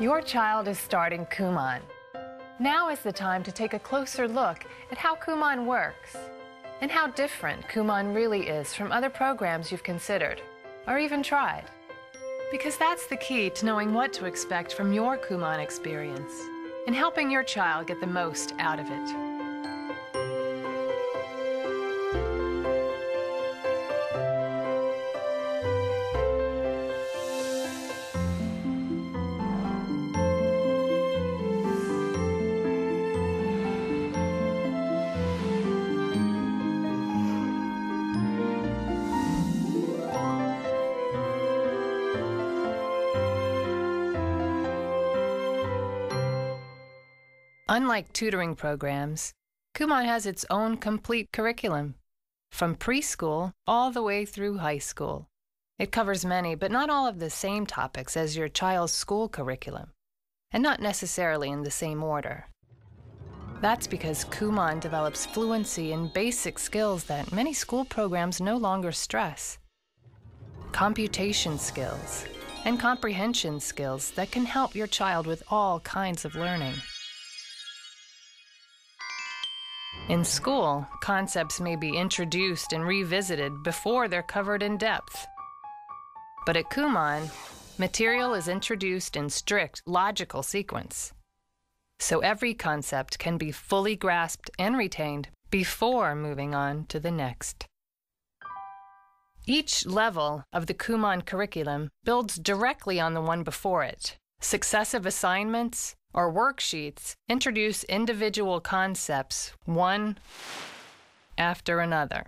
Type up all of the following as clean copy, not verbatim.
Your child is starting Kumon. Now is the time to take a closer look at how Kumon works and how different Kumon really is from other programs you've considered or even tried. Because that's the key to knowing what to expect from your Kumon experience and helping your child get the most out of it. Unlike tutoring programs, Kumon has its own complete curriculum, from preschool all the way through high school. It covers many, but not all of the same topics as your child's school curriculum, and not necessarily in the same order. That's because Kumon develops fluency in basic skills that many school programs no longer stress. Computation skills and comprehension skills that can help your child with all kinds of learning. In school, concepts may be introduced and revisited before they're covered in depth. But at Kumon, material is introduced in strict logical sequence. So every concept can be fully grasped and retained before moving on to the next. Each level of the Kumon curriculum builds directly on the one before it. Successive assignments or worksheets introduce individual concepts one after another.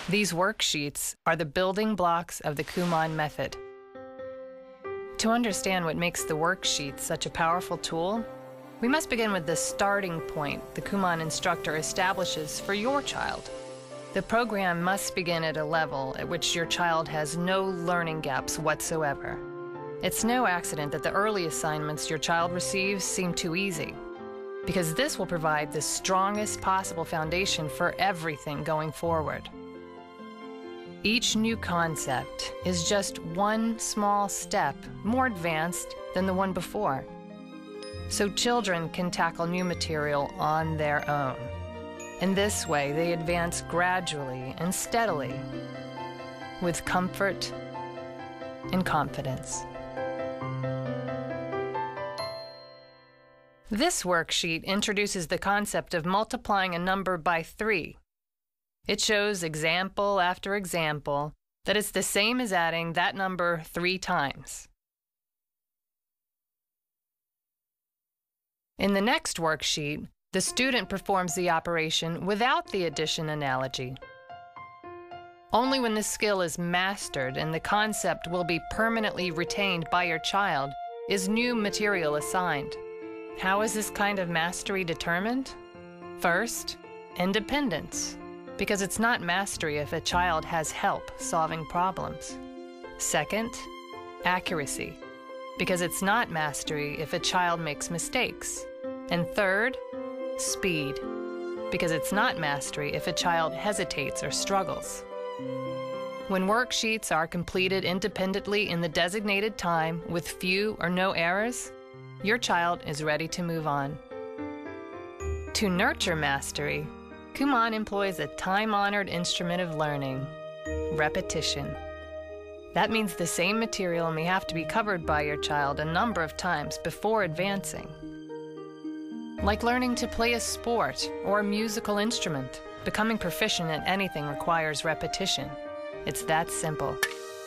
These worksheets are the building blocks of the Kumon method. To understand what makes the worksheet such a powerful tool, we must begin with the starting point the Kumon instructor establishes for your child. The program must begin at a level at which your child has no learning gaps whatsoever. It's no accident that the early assignments your child receives seem too easy, because this will provide the strongest possible foundation for everything going forward. Each new concept is just one small step more advanced than the one before, so children can tackle new material on their own. In this way, they advance gradually and steadily, with comfort and confidence. This worksheet introduces the concept of multiplying a number by 3. It shows example after example that it's the same as adding that number 3 times. In the next worksheet, the student performs the operation without the addition analogy. Only when the skill is mastered and the concept will be permanently retained by your child is new material assigned. How is this kind of mastery determined? First, independence, because it's not mastery if a child has help solving problems. Second, accuracy, because it's not mastery if a child makes mistakes. And third, speed, because it's not mastery if a child hesitates or struggles. When worksheets are completed independently in the designated time with few or no errors, your child is ready to move on. To nurture mastery, Kumon employs a time-honored instrument of learning, repetition. That means the same material may have to be covered by your child a number of times before advancing. Like learning to play a sport or a musical instrument, becoming proficient at anything requires repetition. It's that simple.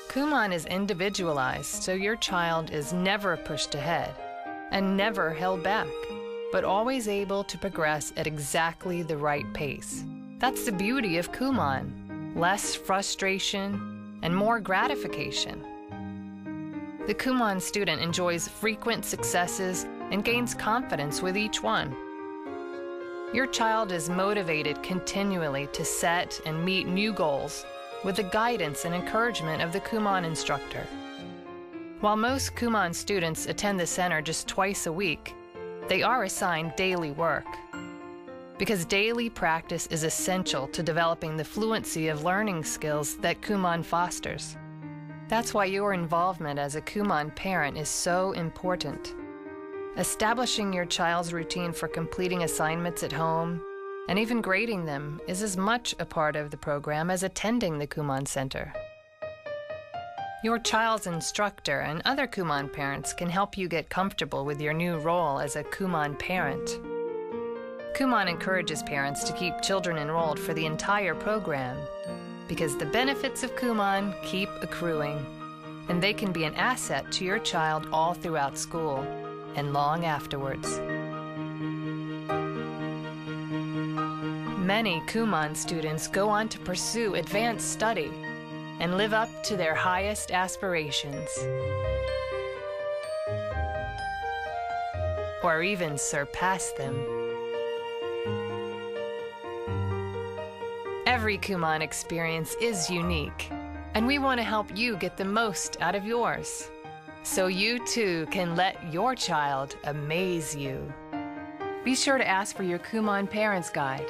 Kumon is individualized, so your child is never pushed ahead and never held back, but always able to progress at exactly the right pace. That's the beauty of Kumon: less frustration and more gratification. The Kumon student enjoys frequent successes and gains confidence with each one. Your child is motivated continually to set and meet new goals with the guidance and encouragement of the Kumon instructor. While most Kumon students attend the center just twice a week, they are assigned daily work, because daily practice is essential to developing the fluency of learning skills that Kumon fosters. That's why your involvement as a Kumon parent is so important. Establishing your child's routine for completing assignments at home and even grading them is as much a part of the program as attending the Kumon Center. Your child's instructor and other Kumon parents can help you get comfortable with your new role as a Kumon parent. Kumon encourages parents to keep children enrolled for the entire program because the benefits of Kumon keep accruing, and they can be an asset to your child all throughout school and long afterwards. Many Kumon students go on to pursue advanced study and live up to their highest aspirations, or even surpass them. Every Kumon experience is unique, and we want to help you get the most out of yours, so you too can let your child amaze you. Be sure to ask for your Kumon Parents Guide